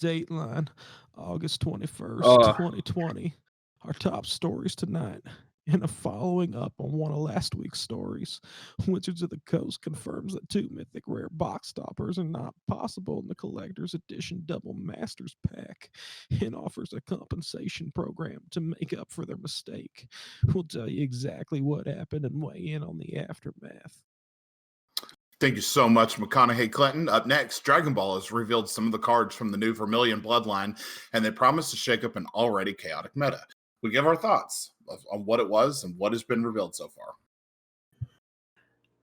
Dateline, August 21st, Uh, 2020. Our top stories tonight. And a following up on one of last week's stories, Wizards of the Coast confirms that 2 mythic rare box toppers are not possible in the Collector's Edition Double Masters pack and offers a compensation program to make up for their mistake. We'll tell you exactly what happened and weigh in on the aftermath. Thank you so much, McConaughey Clinton. Up next, Dragon Ball has revealed some of the cards from the new Vermillion bloodline, and they promise to shake up an already chaotic meta. We give our thoughts on what it was and what has been revealed so far.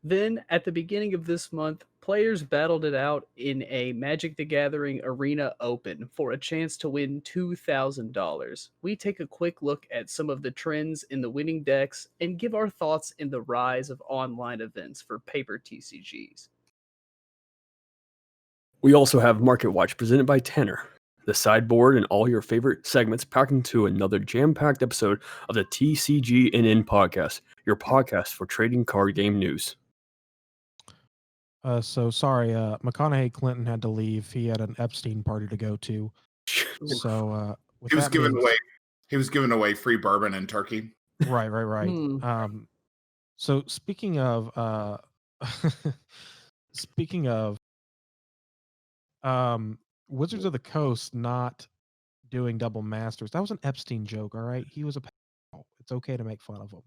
Then, at the beginning of this month, players battled it out in a Magic the Gathering Arena Open for a chance to win $2,000. We take a quick look at some of the trends in the winning decks and give our thoughts in the rise of online events for paper TCGs. we also have Market Watch presented by Tanner, the sideboard and all your favorite segments packed into another jam-packed episode of the TCGNN podcast, your podcast for trading card game news. So sorry, McConaughey Clinton had to leave. He had an Epstein party to go to. So with He was that giving being away. He was giving away free bourbon in Turkey. right. So speaking of Wizards of the Coast not doing double masters, that was an Epstein joke. All right, he was a pal. It's okay to make fun of him.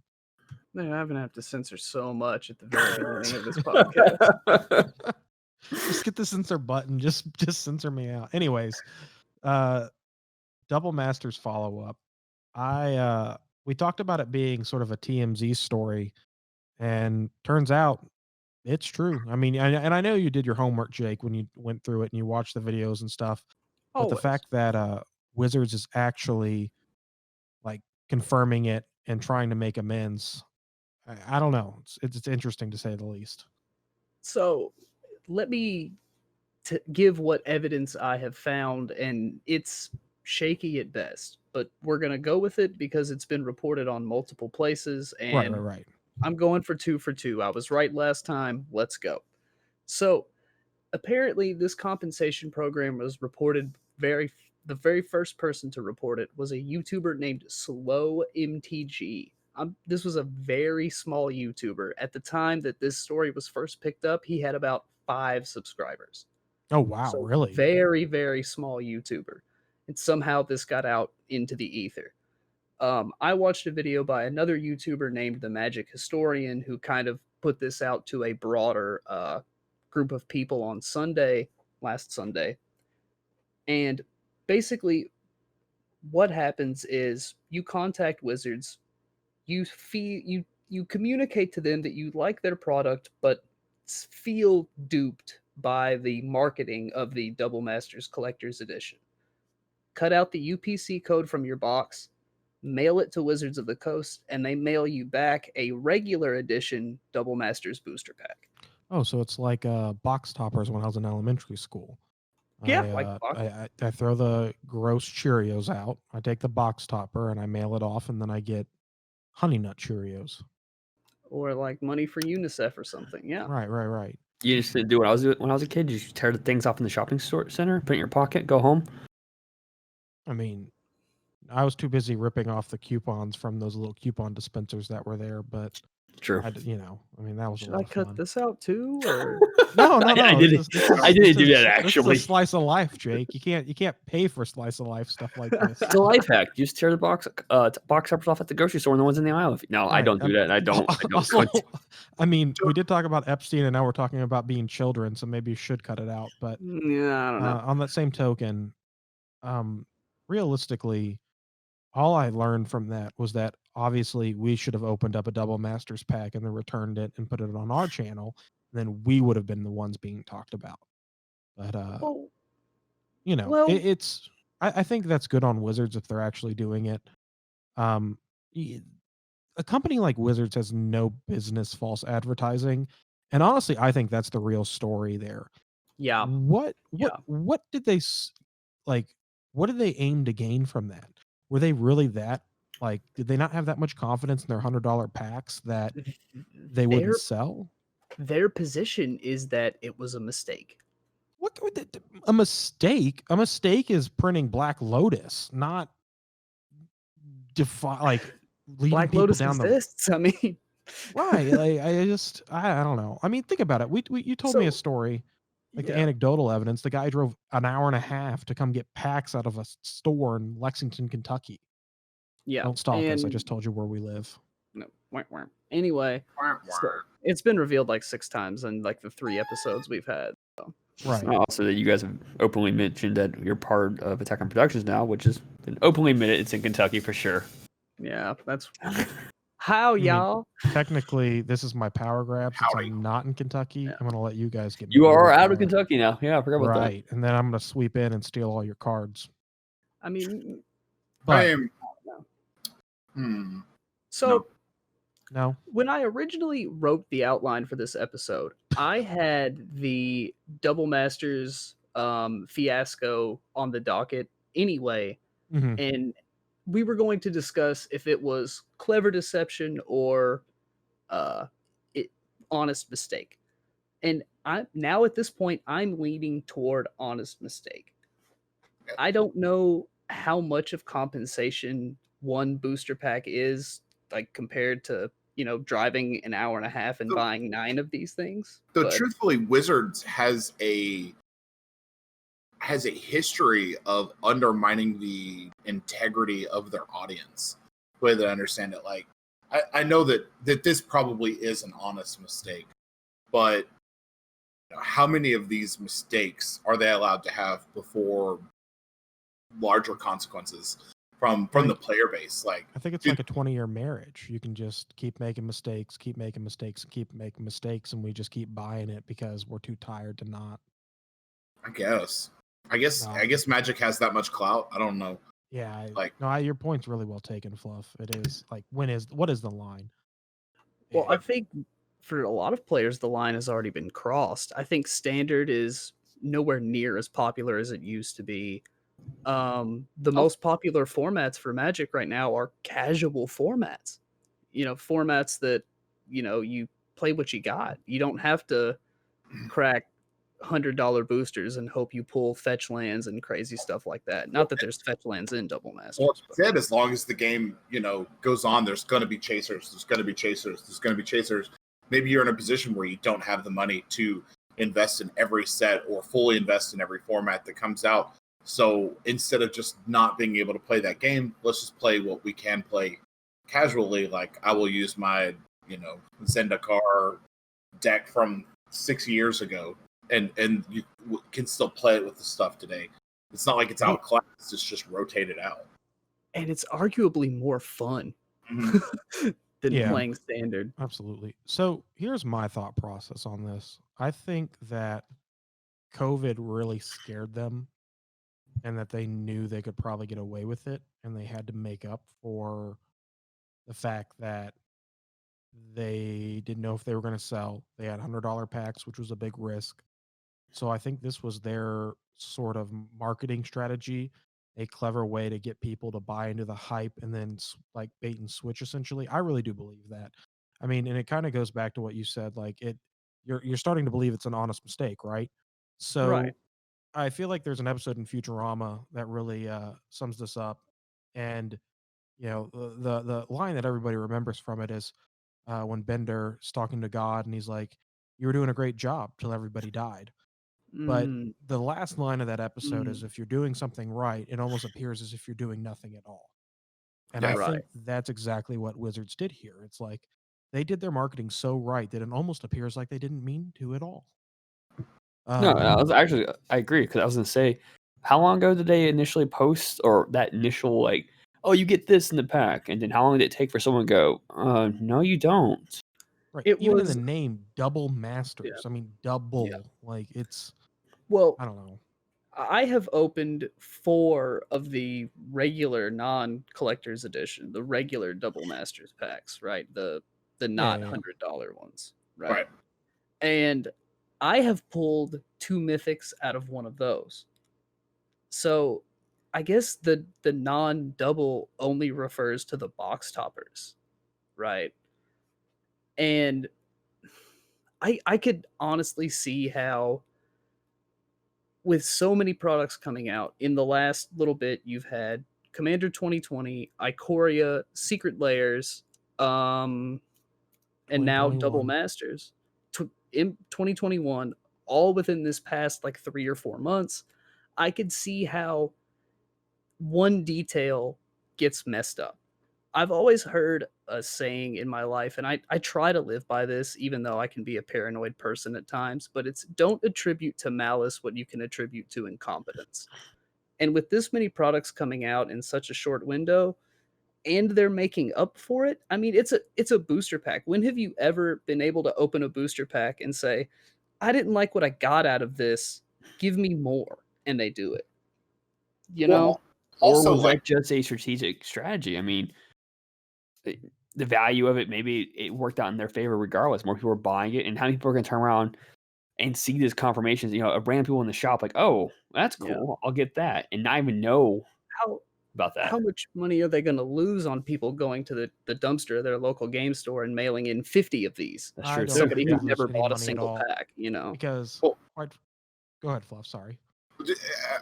Man, I'm gonna have to censor so much at the very beginning of this podcast. Just get the censor button. Just censor me out. Anyways, double masters follow up. We talked about it being sort of a TMZ story, and turns out it's true. I mean, and I know you did your homework, Jake, when you went through it and you watched the videos and stuff. But the Always. fact that Wizards is actually like confirming it and trying to make amends, I don't know. It's interesting to say the least. So, let me give what evidence I have found, and it's shaky at best. But we're gonna go with it because it's been reported on multiple places, and Right. I'm going for 2 for 2. I was right last time. Let's go. So, apparently, this compensation program was reported the very first person to report it was a YouTuber named Slow MTG. This was a very small YouTuber. At the time that this story was first picked up, he had about 5 subscribers. Oh wow, So really? very, very small YouTuber. And somehow this got out into the ether. I watched a video by another YouTuber named The Magic Historian who kind of put this out to a broader group of people on last Sunday. And basically, what happens is you contact Wizards, you communicate to them that you like their product, but feel duped by the marketing of the Double Masters Collector's Edition. Cut out the UPC code from your box, mail it to Wizards of the Coast, and they mail you back a regular edition Double Masters booster pack. Oh, so it's like box toppers when I was in elementary school. Yeah, I throw the gross Cheerios out. I take the box topper and I mail it off, and then I get Honey Nut Cheerios. Or like money for UNICEF or something. Yeah. Right. You used to do what I was doing when I was a kid. You just tear the things off in the shopping center, put it in your pocket, go home. I mean, I was too busy ripping off the coupons from those little coupon dispensers that were there, but True. I mean, that was Should a lot I of cut fun. this out too? Or No. I didn't do that actually. This is a slice of life, Jake. You can't pay for slice of life stuff like this. It's a life hack. You just tear the box toppers off at the grocery store and the ones in the aisle. No, Right. I don't do that. And I don't. Also, I mean, we did talk about Epstein, and now we're talking about being children, so maybe you should cut it out. But yeah, I don't know. on that same token, realistically, all I learned from that was that obviously we should have opened up a double masters pack and then returned it and put it on our channel. Then we would have been the ones being talked about. But it's I think that's good on Wizards if they're actually doing it. A company like Wizards has no business false advertising, and honestly, I think that's the real story there. Yeah. What did they like? What did they aim to gain from that? Were they really that like? Did they not have that much confidence in their $100 packs that they wouldn't sell? Their position is that it was a mistake. What a mistake? A mistake is printing Black Lotus, not leading Black people Lotus down the exists. I mean, right. Like I don't know. I mean, think about it. You told me a so story, like the yeah, anecdotal evidence. The guy drove an hour and a half to come get packs out of a store in Lexington, Kentucky. yeah, Don't stalk us. I and just told you where we live. no, anyway, so it's been revealed like 6 times in like the 3 episodes we've had. So. Right. Also, that you guys have openly mentioned that you're part of Attack on Productions now, which has been openly admitted it's in Kentucky for sure. Yeah, that's how mean, y'all. Technically, this is my power grab since Howdy. I'm not in Kentucky. Yeah. I'm gonna let you guys get. You are moved out of on. Kentucky now. Yeah, I forgot about that. Right, and then I'm gonna sweep in and steal all your cards. I mean, But I am. so no, when I originally wrote the outline for this episode, I had the Double Masters fiasco on the docket anyway, Mhm. and we were going to discuss if it was clever deception or honest mistake. And I now at this point I'm leaning toward honest mistake. I don't know how much of compensation one booster pack is, like compared to, driving an hour and a half and So- buying 9 of these things. So But truthfully, Wizards has a history of undermining the integrity of their audience. The way that I understand it, like I know that this probably is an honest mistake, but how many of these mistakes are they allowed to have before larger consequences from the player base? Like, I think it's like a 20-year marriage. You can just keep making mistakes, keep making mistakes, keep making mistakes, and we just keep buying it because we're too tired to not. I guess Magic has that much clout. I don't know. Yeah, No, your point's really well taken, Fluff. It is like what is the line? well, I think for a lot of players the line has already been crossed. I think standard is nowhere near as popular as it used to be. The most popular formats for Magic right now are casual formats. Formats that, you play what you got. You don't have to crack $100 boosters and hope you pull fetch lands and crazy stuff like that. Not that there's fetch lands in Double Masters. Well, said as long as the game, goes on, there's going to be chasers. There's going to be chasers. There's going to be chasers. Maybe you're in a position where you don't have the money to invest in every set or fully invest in every format that comes out. So instead of just not being able to play that game, let's just play what we can play casually. Like I will use my, Zendikar deck from 6 years ago, and you can still play it with the stuff today. It's not like it's outclassed; it's just rotated out, and it's arguably more fun than playing standard. Absolutely. So here's my thought process on this. I think that COVID really scared them, and that they knew they could probably get away with it, and they had to make up for the fact that they didn't know if they were going to sell. They had $100 packs, which was a big risk. So I think this was their sort of marketing strategy, a clever way to get people to buy into the hype and then like bait and switch essentially. I really do believe that. I mean, and it kind of goes back to what you said, like you're starting to believe it's an honest mistake, right? So Right. I feel like there's an episode in Futurama that really sums this up. And the line that everybody remembers from it is when Bender's talking to God and he's like, "You were doing a great job till everybody died." But the last line of that episode is, if you're doing something right, it almost appears as if you're doing nothing at all. And I think that's exactly what Wizards did here. It's like they did their marketing so right that it almost appears like they didn't mean to at all. No, I agree, because I was going to say, how long ago did they initially post, or that initial, like, oh, you get this in the pack, and then how long did it take for someone to go, no, you don't? Right. It Even was in the name, Double Masters. I mean, double. Like it's. Well, I don't know. I have opened 4 of the regular non-collector's edition, the regular Double Masters packs, right? The not $100 ones, right? And I have pulled 2 mythics out of one of those. So I guess the non-double only refers to the box toppers, right? And I could honestly see how with so many products coming out in the last little bit, you've had Commander 2020, Ikoria, Secret Layers, and now Double 2021. Masters. In 2021, all within this past like 3 or 4 months, I could see how one detail gets messed up. I've always heard a saying in my life, and I try to live by this, even though I can be a paranoid person at times, but it's don't attribute to malice what you can attribute to incompetence. And with this many products coming out in such a short window, and they're making up for it, I mean, it's a booster pack. When have you ever been able to open a booster pack and say, I didn't like what I got out of this, give me more, and they do it. You Well, know? Or also, was like, that just a strategic strategy? I mean, the value of it, maybe it worked out in their favor regardless. More people were buying it, and how many people are going to turn around and see these confirmations? You know, a random people in the shop like, oh, that's Yeah. cool. I'll get that, and not even know How about that. how much money are they gonna lose on people going to the dumpster of their local game store and mailing in 50 of these? That's I true don't too. Somebody think who they'd lose never any bought a money at single all pack, you know? because well, go ahead, Fluff. Sorry.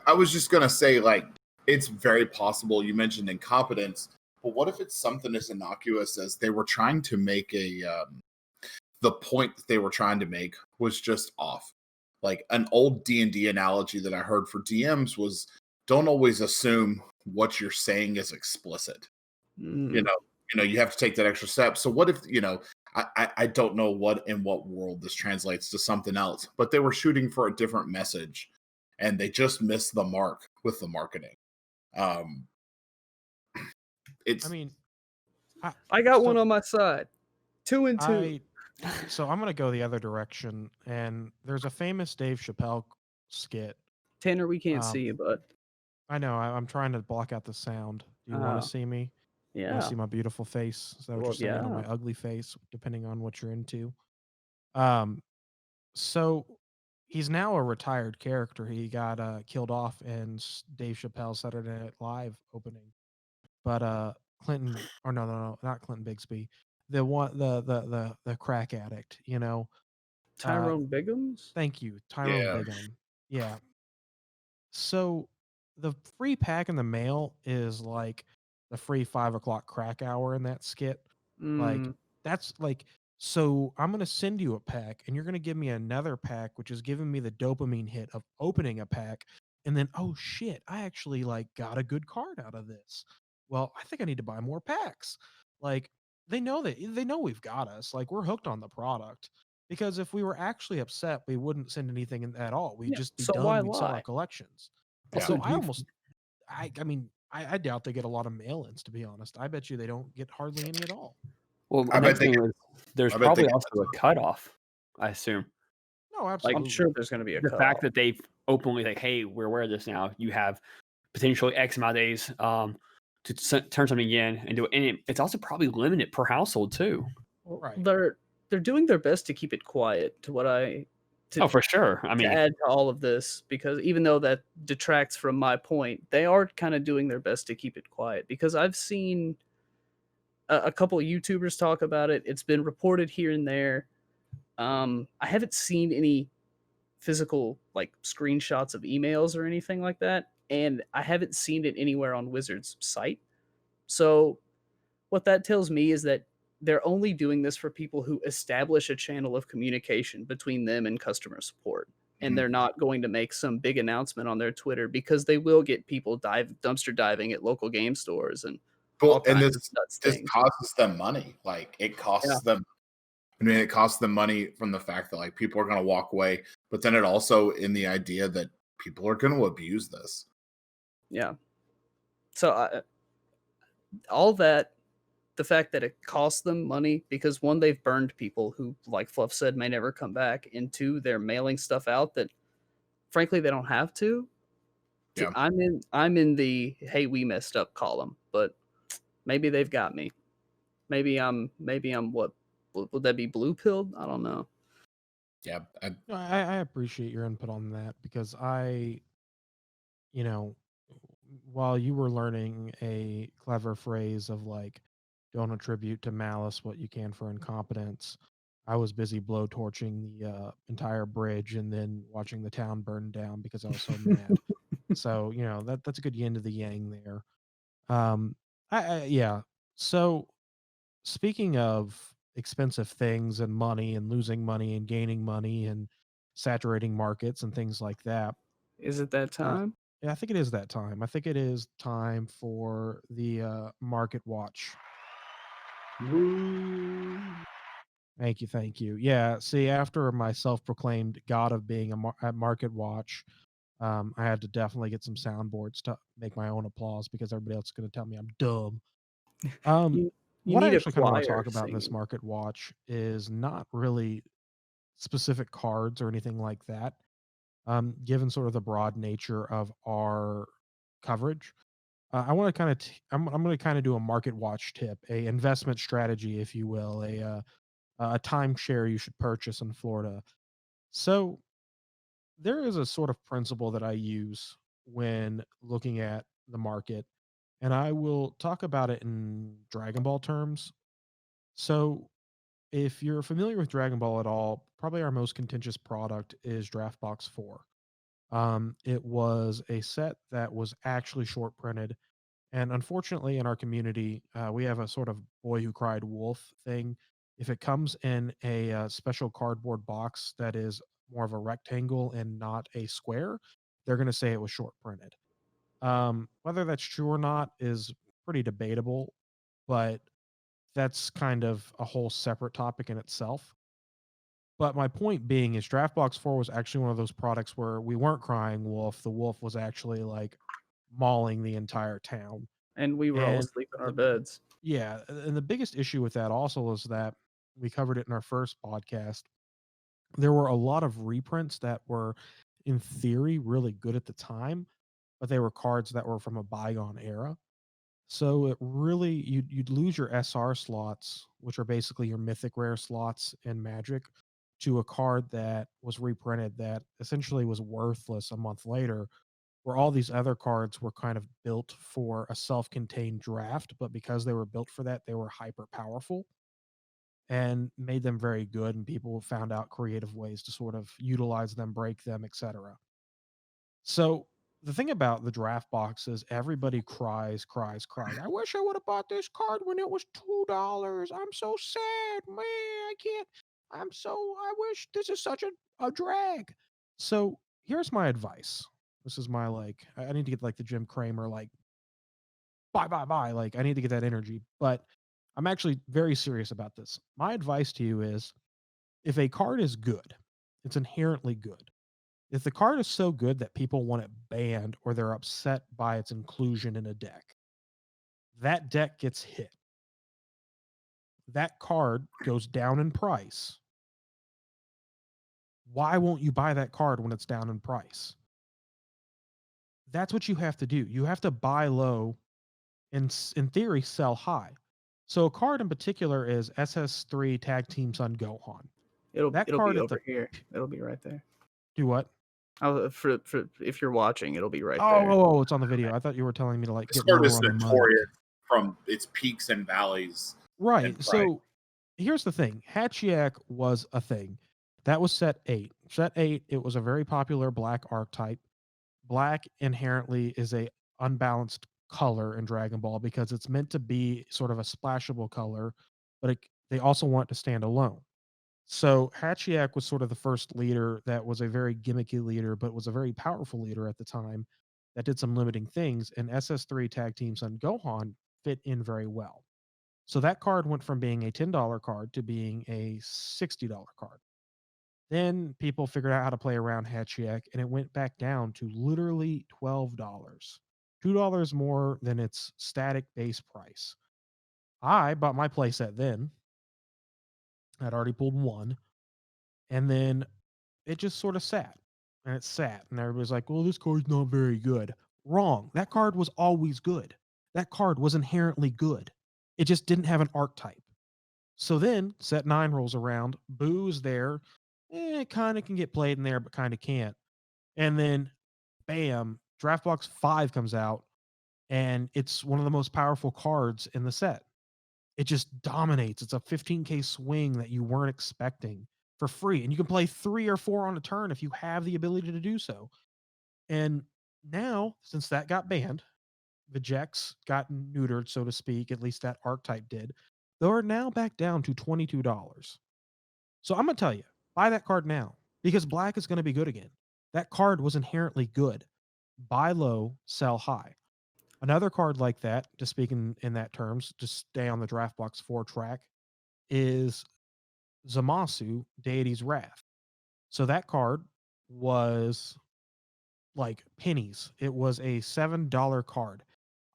I was just gonna say, like, it's very possible you mentioned incompetence, but what if it's something as innocuous as they were trying to make the point that they were trying to make was just off. Like an old D&D analogy that I heard for DMs was, don't always assume what you're saying is explicit. You Mm. know, you have to take that extra step. So what if, I don't know what in what world this translates to something else, but they were shooting for a different message and they just missed the mark with the marketing. Um it's I mean, I got one so on my side. 2 and 2. so I'm gonna go the other direction, and there's a famous Dave Chappelle skit. Tanner, we can't Um, see you, bud. I know I'm trying to block out the sound. Do you want Oh, to see me? You want yeah. to see my beautiful face? Is that what Well, you're saying, or yeah. my ugly face, depending on what you're into? Um, so he's now a retired character. He got killed off in Dave Chappelle's Saturday Night Live opening. But Clinton, or no, not Clinton Bigsby, the one, the crack addict. Tyrone Biggums? Thank you, Tyrone yeah. Bigham. Yeah. So the free pack in the mail is like the free 5 o'clock crack hour in that skit. Like Mm. that's like, so I'm gonna send you a pack and you're gonna give me another pack, which is giving me the dopamine hit of opening a pack, and then oh shit, I actually like got a good card out of this. Well, I think I need to buy more packs. Like they know we've got us. Like we're hooked on the product. Because if we were actually upset, we wouldn't send anything at all. We'd Yeah, just be so why done. We'd sell our lie? collections. Yeah. So Also, I mean, I doubt they get a lot of mail-ins, to be honest. I bet you they don't get hardly any at all. well, I bet next they thing get, is there's I bet they probably get also a cutoff. I assume No, like absolutely. I'm sure there's gonna be a the cutoff. fact that they've openly like, hey, we're aware of this now. You have potentially X amount of days to turn something in and do it. And it's also probably limited per household too. Well, Right. they're doing their best to keep it quiet to what I to Oh, for sure. I to mean, add to all of this, because even though that detracts from my point, they are kind of doing their best to keep it quiet, because I've seen a couple of YouTubers talk about it. It's been reported here and there. I haven't seen any physical like screenshots of emails or anything like that, and I haven't seen it anywhere on Wizards site. So what that tells me is that they're only doing this for people who establish a channel of communication between them and customer support. And Mhm. they're not going to make some big announcement on their Twitter, because they will get people dumpster diving at local game stores and all Well, and kinds of nuts this things. costs them money. Like it Yeah. costs them. I mean, it costs them money from the fact that like people are going to walk away, but then it also in the idea that people are going to abuse this. Yeah. So all that, the fact that it costs them money because one, they've burned people who, like Fluff said, may never come back, and two, they're mailing stuff out that frankly they don't have to. Yeah. I'm in the hey, we messed up column, but maybe they've got me. Maybe I'm what would that be, blue pilled? I don't know. Yeah. No, I appreciate your input on that because you know, while you were learning a clever phrase of like, don't attribute to malice what you can for incompetence, I was busy blowtorching the entire bridge and then watching the town burn down because I was so mad. So that's a good yin to the yang there. Um, yeah. So speaking of expensive things and money and losing money and gaining money and saturating markets and things like that, Is it that uh, time? yeah, I think it is that time. I think it is time for the market watch. Woo. Thank you, thank you. Yeah, see, after my self-proclaimed god of being at market watch, I had to definitely get some soundboards to make my own applause because everybody else is going to tell me I'm dumb. Um, You what I need a actually kind of want to choir talk about in this singing. market watch is not really specific cards or anything like that. Given sort of the broad nature of our coverage, I want to kind of I'm going to kind of do a market watch tip, a investment strategy, if you will, a timeshare you should purchase in Florida. So there is a sort of principle that I use when looking at the market, and I will talk about it in Dragon Ball terms. So if you're familiar with Dragon Ball at all, probably our most contentious product is Draft Box 4. It was a set that was actually short printed. And unfortunately, in our community, we have a sort of boy who cried wolf thing. If it comes in a special cardboard box that is more of a rectangle and not a square, they're going to say it was short printed. Whether that's true or not is pretty debatable, but that's kind of a whole separate topic in itself. But my point being is Draftbox 4 was actually one of those products where we weren't crying wolf. The wolf was actually like mauling the entire town. And we were all And asleep in our the beds. yeah, and the biggest issue with that also was that we covered it in our first podcast. There were a lot of reprints that were in theory really good at the time, but they were cards that were from a bygone era. So it really you'd lose your SR slots, which are basically your mythic rare slots in Magic, to a card that was reprinted that essentially was worthless a month later, where all these other cards were kind of built for a self-contained draft, but because they were built for that, they were hyper powerful and made them very good, and people found out creative ways to sort of utilize them, break them, etc. So the thing about the draft box is everybody cries, cries, cries. I wish I would have bought this card when it was $2. I'm so sad, man. I can't. I wish this is such a drag. So here's my advice. This is my I need to get like the Jim Cramer, like, bye, bye, bye. Like, I need to get that energy. But I'm actually very serious about this. My advice to you is if a card is good, it's inherently good. If the card is so good that people want it banned or they're upset by its inclusion in a deck, that deck gets hit. That card goes down in price. Why won't you buy that card when it's down in price? That's what you have to do. You have to buy low and, in theory, sell high. So a card in particular is SS3 Tag Team Sun Gohan. That It'll be card at the over here. It'll be right there. do what? For if you're watching, it'll be right Oh, there. oh, it's on the video. I thought you were telling me to like This get card lower is on the mic. notorious from its peaks and valleys. Right. And So here's the thing. Hatchiyak was a thing. That was set 8. Set 8, it was a very popular black archetype. Black inherently is a unbalanced color in Dragon Ball because it's meant to be sort of a splashable color, but they also want to stand alone. So Hatchiyak was sort of the first leader that was a very gimmicky leader, but was a very powerful leader at the time that did some limiting things. And SS3 Tag Team Sun Gohan fit in very well. So that card went from being a $10 card to being a $60 card. Then people figured out how to play around Hatchiyak, and it went back down to literally $12. $2 more than its static base price. I bought my playset then. I'd already pulled one. And then it just sort of sat. And it sat. And everybody's like, well, this card's not very good. Wrong. That card was always good. That card was inherently good. It just didn't have an archetype. So then set 9 rolls around. Boo's there. It kind of can get played in there, but kind of can't. And then, bam, Draft Box 5 comes out, and it's one of the most powerful cards in the set. it just dominates. It's a 15K swing that you weren't expecting for free. And you can play 3 or 4 on a turn if you have the ability to do so. And now, since that got banned, the Vejex got neutered, so to speak, at least that archetype did. They're now back down to $22. So I'm going to tell you, buy that card now because black is going to be good again. That card was inherently good. Buy low, sell high. Another card like that, to speak in that terms, to stay on the draft box 4 track, is Zamasu, Deity's Wrath. So that card was like pennies. It was a $7 card.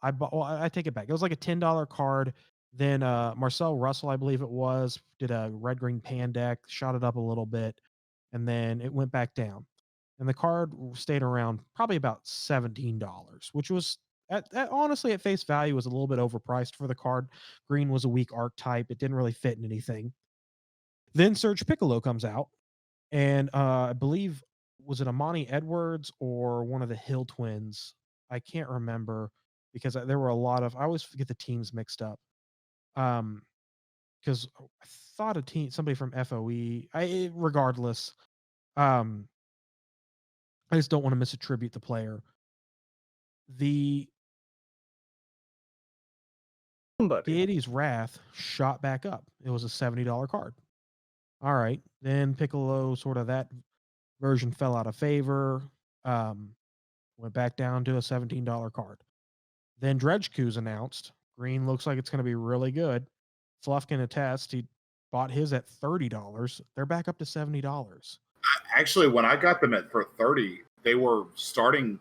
I take it back. It was like a $10 card. Then Marcel Russell, I believe it was, did a red green pan deck, shot it up a little bit, and then it went back down. And the card stayed around probably about $17, which was honestly at face value was a little bit overpriced for the card. Green was a weak archetype. It didn't really fit in anything. Then Serge Piccolo comes out, and I believe was it Amani Edwards or one of the Hill twins? I can't remember because there were a lot of. I always get the teams mixed up. Because I thought somebody from FOE. Regardless, I just don't want to misattribute the player. The Deity's Wrath shot back up. It was a $70 card. All right, then Piccolo, sort of that version fell out of favor. Went back down to a $17 card. Then Dredgecu's announced. Green looks like it's going to be really good. Fluff can attest. He bought his at $30. They're back up to $70. Actually, when I got them for 30, they were starting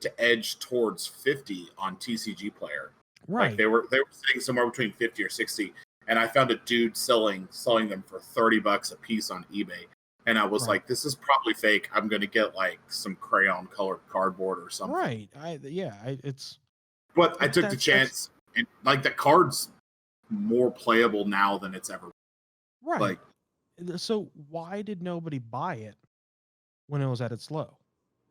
to edge towards 50 on TCG Player. Right. Like they were sitting somewhere between 50 or 60, and I found a dude selling them for $30 a piece on eBay. And I was like, this is probably fake. I'm going to get like some crayon colored cardboard or something. Right. But I took the chance, and like the card's more playable now than it's ever been. Right. So why did nobody buy it when it was at its low?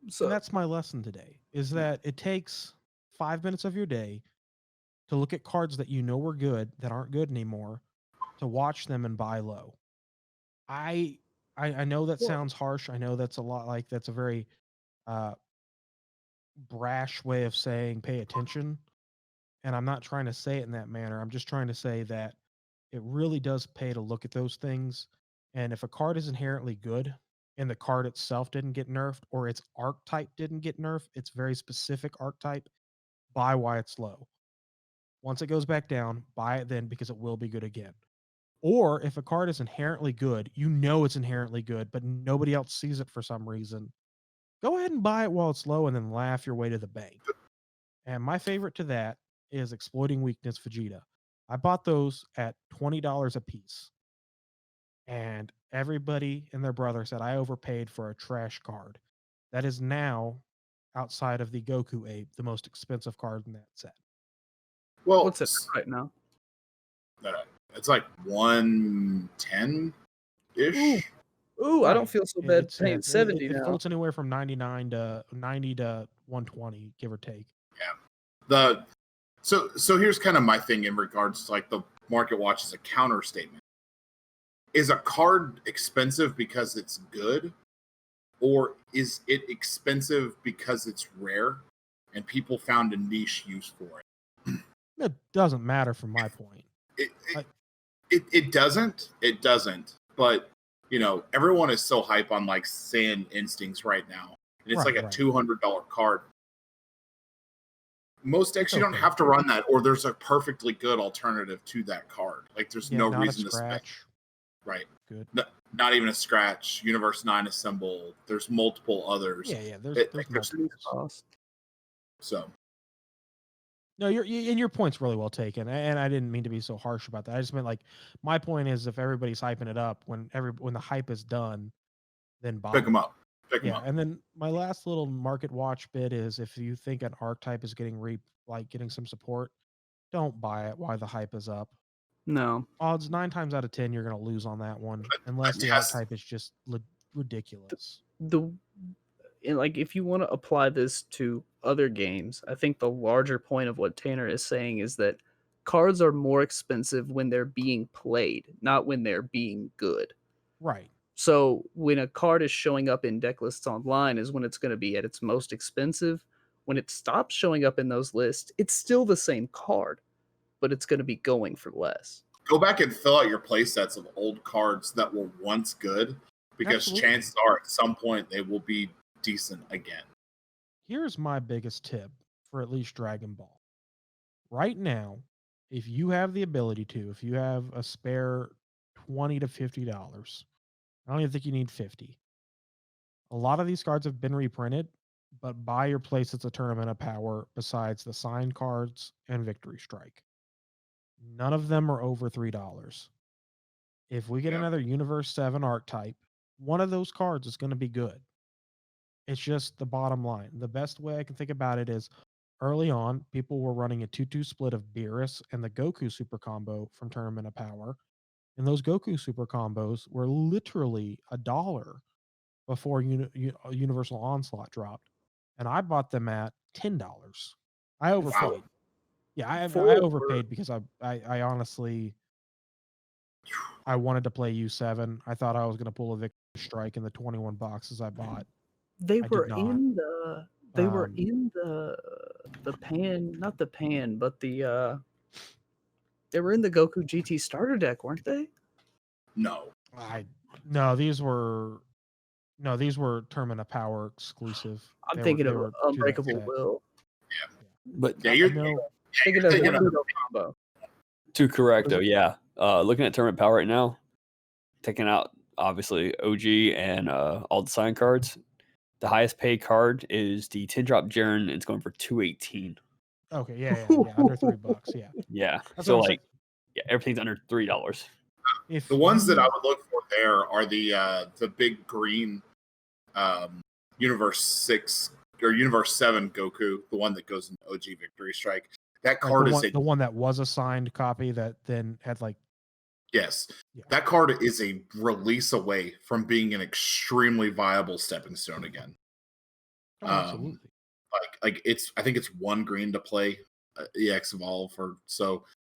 So and that's my lesson today, is that it takes 5 minutes of your day to look at cards that you know were good, that aren't good anymore, to watch them and buy low. I know that sounds harsh. I know that's a lot like that's a very brash way of saying pay attention. And I'm not trying to say it in that manner. I'm just trying to say that it really does pay to look at those things. And if a card is inherently good and the card itself didn't get nerfed or its archetype didn't get nerfed, its very specific archetype, buy why it's low. Once it goes back down, buy it then because it will be good again. Or if a card is inherently good, you know it's inherently good, but nobody else sees it for some reason, go ahead and buy it while it's low and then laugh your way to the bank. And my favorite to that is Exploiting Weakness Vegeta. I bought those at $20 a piece. And everybody and their brother said I overpaid for a trash card. That is now, outside of the Goku Ape, the most expensive card in that set. Well, what's it right now? It's like 110-ish. Ooh, right. I don't feel so bad paying 70 now. It floats anywhere from 99 to 90 to 120, give or take. Yeah. So here's kind of my thing in regards to like the market watch as a counter statement. Is a card expensive because it's good, or is it expensive because it's rare and people found a niche use for it? It doesn't matter from my point. It doesn't. It doesn't. But everyone is so hype on like Saiyan Instincts right now, and it's like a $200 card. Most decks you don't have to run that, or there's a perfectly good alternative to that card. Like there's no reason to spend. Right. Good. Not even a scratch. Universe 9 assemble. There's multiple others. Yeah. There's cost. So. No, your point's really well taken, and I didn't mean to be so harsh about that. I just meant like my point is if everybody's hyping it up, when the hype is done, then buy. Pick them up. And then my last little market watch bit is if you think an archetype is getting getting some support, don't buy it while the hype is up. No. Odds 9 times out of 10 you're going to lose on that one unless the archetype is just ridiculous. Like if you want to apply this to other games, I think the larger point of what Tanner is saying is that cards are more expensive when they're being played, not when they're being good. Right. So when a card is showing up in deck lists online is when it's going to be at its most expensive. When it stops showing up in those lists, it's still the same card, but it's going to be going for less. Go back and fill out your play sets of old cards that were once good, because Absolutely. chances are at some point they will be decent again. Here's my biggest tip for at least Dragon Ball. Right now, if you have the ability to, if you have a spare $20 to $50, I don't even think you need 50. A lot of these cards have been reprinted, but buy your place as a Tournament of Power besides the signed cards and Victory Strike. None of them are over $3. If we get another Universe 7 archetype, one of those cards is going to be good. It's just the bottom line. The best way I can think about it is early on, people were running a 2-2 split of Beerus and the Goku super combo from Tournament of Power. And those Goku super combos were literally $1 before Universal Onslaught dropped. And I bought them at $10. I overpaid. Wow. Yeah, I overpaid because I honestly, I wanted to play U7. I thought I was going to pull a Victory Strike in the 21 boxes I bought. They I were did not. in the the pan, not the pan, but the they were in the Goku GT starter deck, weren't they? No. No, these were Tournament of Power exclusive. I'm thinking of Unbreakable Will. But Yeah, you're Thinking of thinking the of- Pluto combo. to correct though, yeah. Looking at Tournament Power right now, taking out obviously OG and all the sign cards. The highest paid card is the 10-drop Jaren. It's going for $218. Okay, yeah, under $3. Yeah, Yeah. That's So what I'm saying. yeah, everything's under $3. If the ones that I would look for there are the big green Universe 6 or Universe 7 Goku, the one that goes in OG Victory Strike. That card the one that was a signed copy that then had yes. Yeah. That card is a release away from being an extremely viable stepping stone again. Oh, absolutely. Like I think it's 1 green to play EX Evolve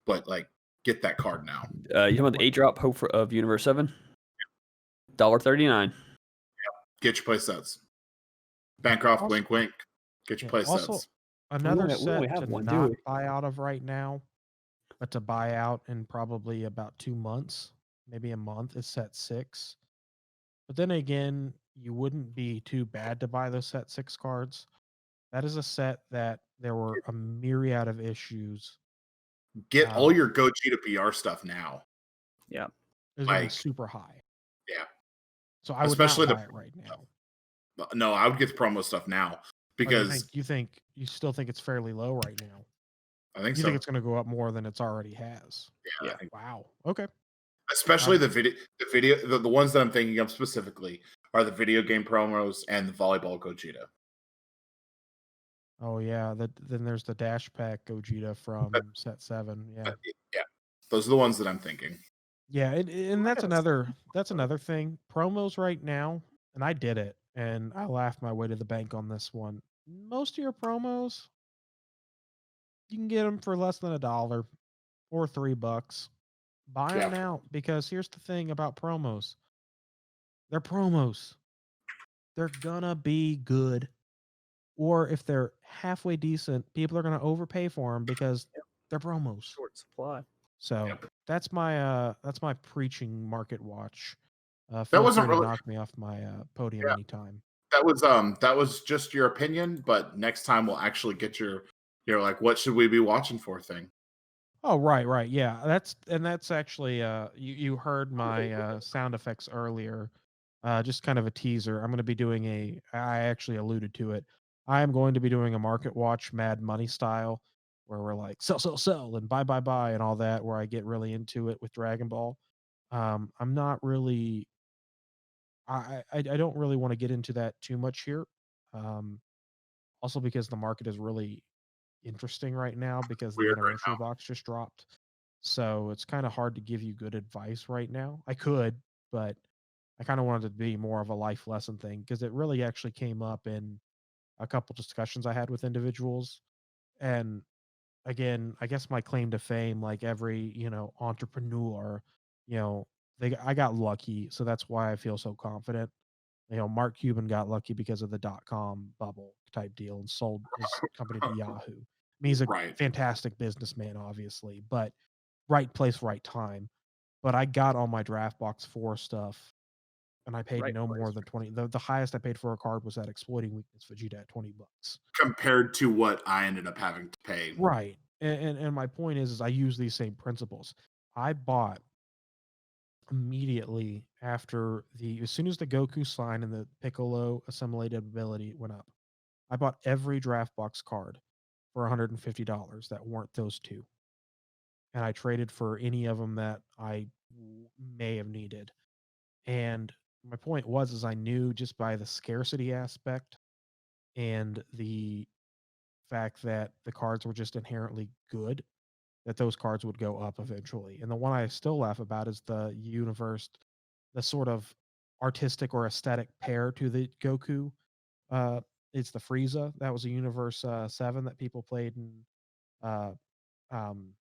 but get that card now. You talking about the 8-drop Hope of Universe 7? $1.39. Get your play sets. Bancroft, Also- wink, wink. Get your play Also, sets. another we set only have to one, do not we? buy out of right now, but to buy out in probably about 2 months, maybe a month, is set 6. But then again, you wouldn't be too bad to buy those set 6 cards. That is a set that there were a myriad of issues. Get all your Gogeta PR stuff now. Yeah. It's gonna be super high. Yeah. So I would Especially not buy it right now. No, I would get the promo stuff now because you still think it's fairly low right now. I think You so. think it's going to go up more than it's already has. Yeah. Wow. Okay. Especially the ones that I'm thinking of specifically are the video game promos and the volleyball Gogeta. Oh yeah. Then there's the Dash Pack Gogeta from set 7. Yeah. Yeah. Those are the ones that I'm thinking. Yeah, and that's another thing. Promos right now, and I did it, and I laughed my way to the bank on this one. Most of your promos, you can get them for less than $1 or $3. Buy them now, because here's the thing about promos. They're promos. They're gonna be good, or if they're halfway decent, people are gonna overpay for them because they're promos. Short supply. So that's my preaching market watch. That wasn't free to really knock me off my podium anytime. That was just your opinion, but next time we'll actually get your what should we be watching for thing. Oh right, yeah. That's actually you heard my sound effects earlier. Just kind of a teaser. I'm going to be doing I actually alluded to it. I am going to be doing a market watch Mad Money style, where we're like sell and buy and all that, where I get really into it with Dragon Ball. I'm not really I don't really want to get into that too much here. Also because the market is really interesting right now because the Weird right anniversary now. box just dropped. So it's kind of hard to give you good advice right now. I could, but I kind of wanted it to be more of a life lesson thing because it really actually came up in a couple discussions I had with individuals. And again, I guess my claim to fame, like every, entrepreneur, I got lucky, so that's why I feel so confident. Mark Cuban got lucky because of the dot-com bubble type deal and sold his company to Yahoo. I mean, he's a Right. fantastic businessman, obviously, but right place, right time. But I got all my DraftBox 4 stuff, and I paid Right no place, more than 20. The highest I paid for a card was that Exploiting Weakness Vegeta at $20. Compared to what I ended up having to pay. Right. And my point is I use these same principles. I bought immediately after as soon as the Goku sign and the Piccolo assimilated ability went up, I bought every DraftBox card for $150 that weren't those two. And I traded for any of them that I may have needed. And my point is I knew just by the scarcity aspect and the fact that the cards were just inherently good, that those cards would go up eventually. And the one I still laugh about is the universe, the sort of artistic or aesthetic pair to the Goku. It's the Frieza. That was a Universe 7 that people played in uh, um,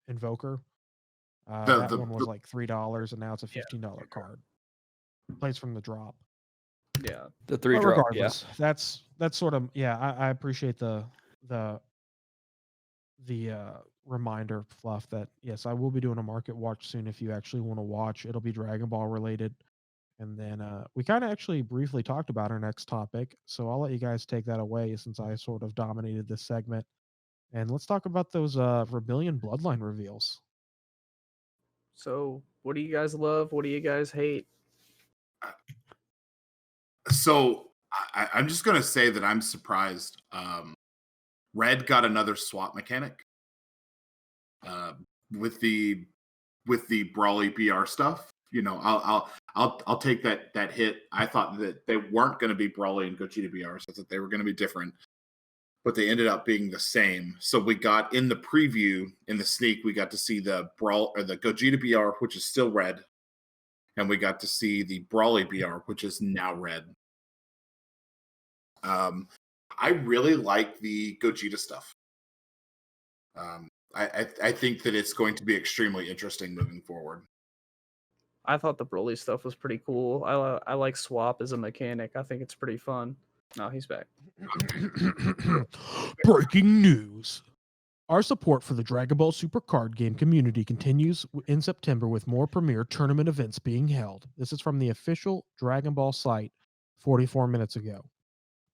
Invoker. That one was like $3, and now it's a $15 card. Plays from the drop. Yeah, The 3 But drop. regardless, that's sort of I appreciate the reminder, Fluff, that yes, I will be doing a market watch soon. If you actually want to watch, it'll be Dragon Ball related. And then we kind of actually briefly talked about our next topic, so I'll let you guys take that away since I sort of dominated this segment. And let's talk about those Vermillion bloodline reveals. So, what do you guys love? What do you guys hate? So I'm just gonna say that I'm surprised. Red got another swap mechanic with the Brawly BR stuff. I'll take that hit. I thought that they weren't going to be Brawly and Gogeta BRs. I thought they were going to be different, but they ended up being the same. So we got in the preview, in the sneak, we got to see the Gogeta BR, which is still red, and we got to see the Brawly BR, which is now red. I really like the Gogeta stuff. I think that it's going to be extremely interesting moving forward. I thought the Broly stuff was pretty cool. I like Swap as a mechanic. I think it's pretty fun. No, he's back. Breaking news. Our support for the Dragon Ball Super card game community continues in September with more premier tournament events being held. This is from the official Dragon Ball site 44 minutes ago.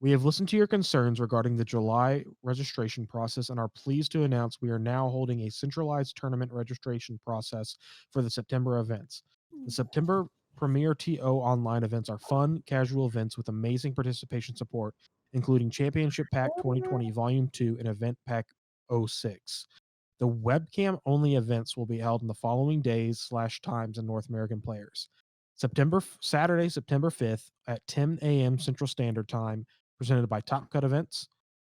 We have listened to your concerns regarding the July registration process and are pleased to announce we are now holding a centralized tournament registration process for the September events. The September Premier TO online events are fun, casual events with amazing participation support, including Championship Pack 2020 Volume 2 and Event Pack 06. The webcam-only events will be held in the following days/times and North American players. Saturday, September 5th at 10 a.m. Central Standard Time, presented by Top Cut Events.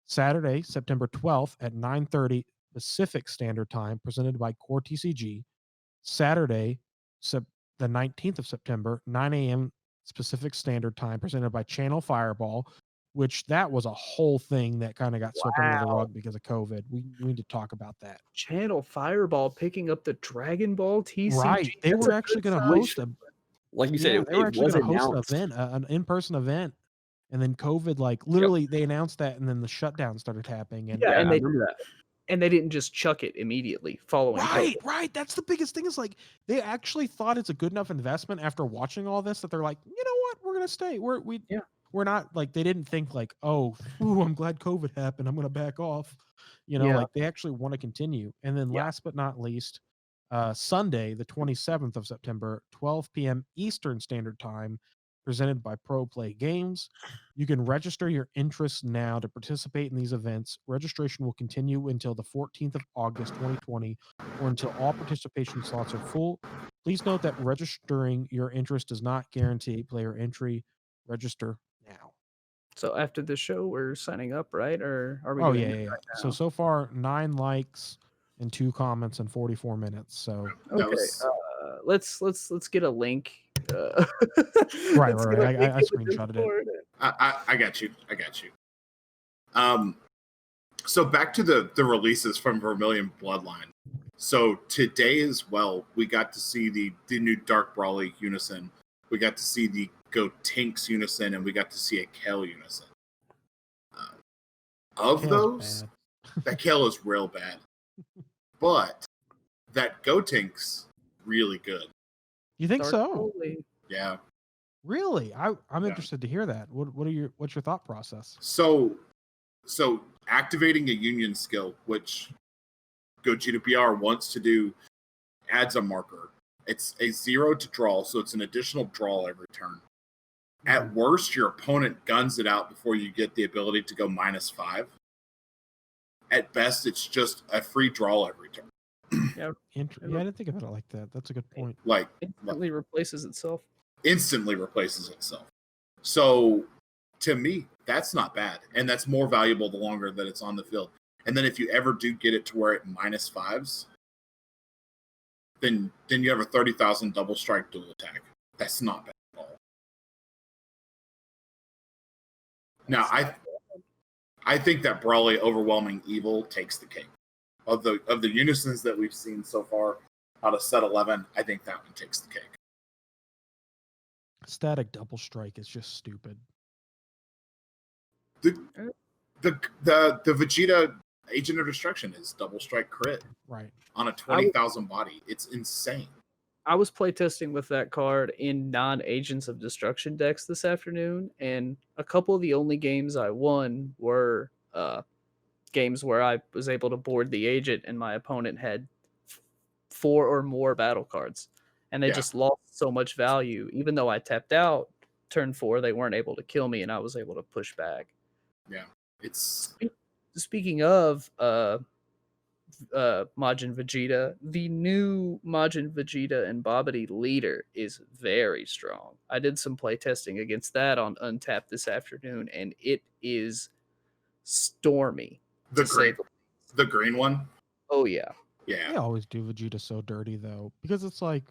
Saturday, September 12th at 9:30 Pacific Standard Time, presented by Core TCG. Saturday, the 19th of September, 9 a.m. Pacific Standard Time, presented by Channel Fireball, which that was a whole thing that kind of got swept under the rug because of COVID. We need to talk about that. Channel Fireball picking up the Dragon Ball TCG. Right. They were actually going to host like you said, they were actually going to host announced. an in-person event, and then COVID, like literally, they announced that, and then the shutdown started happening. And and I remember that. And they didn't just chuck it immediately following. Right. That's the biggest thing. Is like they actually thought it's a good enough investment after watching all this that they're like, you know what, we're going to stay. We're not like they didn't think like, oh, I'm glad COVID happened. I'm going to back off. Like they actually want to continue. And then last but not least, Sunday, the 27th of September, 12 p.m. Eastern Standard Time, presented by Pro Play Games. You can register your interest now to participate in these events. Registration will continue until the 14th of August, 2020, or until all participation slots are full. Please note that registering your interest does not guarantee player entry. Register now. So after the show, we're signing up, right? Or are we? Oh, yeah. Right so far, 9 likes and 2 comments in 44 minutes. So Okay, let's get a link. Right. I screenshotted it. I got you. So back to the releases from Vermillion Bloodline. So today as well, we got to see the new Dark Brawly Unison. We got to see the Go Tinks Unison, and we got to see a Kale Unison. Of Kale's those, bad. that Kale is real bad. But that Go Tinks, really good. You think Dark so? Brawly. Yeah. Really? I'm Yeah. interested to hear that. What's your thought process? So activating a union skill, which Gogeta BR wants to do, adds a marker. It's a 0 to draw, so it's an additional draw every turn. At worst, your opponent guns it out before you get the ability to go -5. At best, it's just a free draw every turn. Yeah, Yeah, I didn't think about it like that. That's a good point. Like, instantly replaces itself. instantly replaces itself. So, to me, that's not bad. And that's more valuable the longer that it's on the field. And then if you ever do get it to where it -5s, then you have a 30,000 double strike dual attack. That's not bad at all. Now, I think that Brawly Overwhelming Evil takes the cake. Of the unisons that we've seen so far out of set 11, I think that one takes the cake. Static double strike is just stupid. The Vegeta Agent of Destruction is double strike crit Right. on a 20,000 body. It's insane. I was playtesting with that card in non-Agents of Destruction decks this afternoon, and a couple of the only games I won were games where I was able to board the agent and my opponent had 4 or more battle cards. And they just lost so much value. Even though I tapped out turn 4, they weren't able to kill me, and I was able to push back. Yeah. It's Speaking of Majin Vegeta, the new Majin Vegeta and Babidi leader is very strong. I did some playtesting against that on Untapped this afternoon, and it is stormy. the green one. Oh yeah. Yeah. They always do Vegeta so dirty though, because it's like,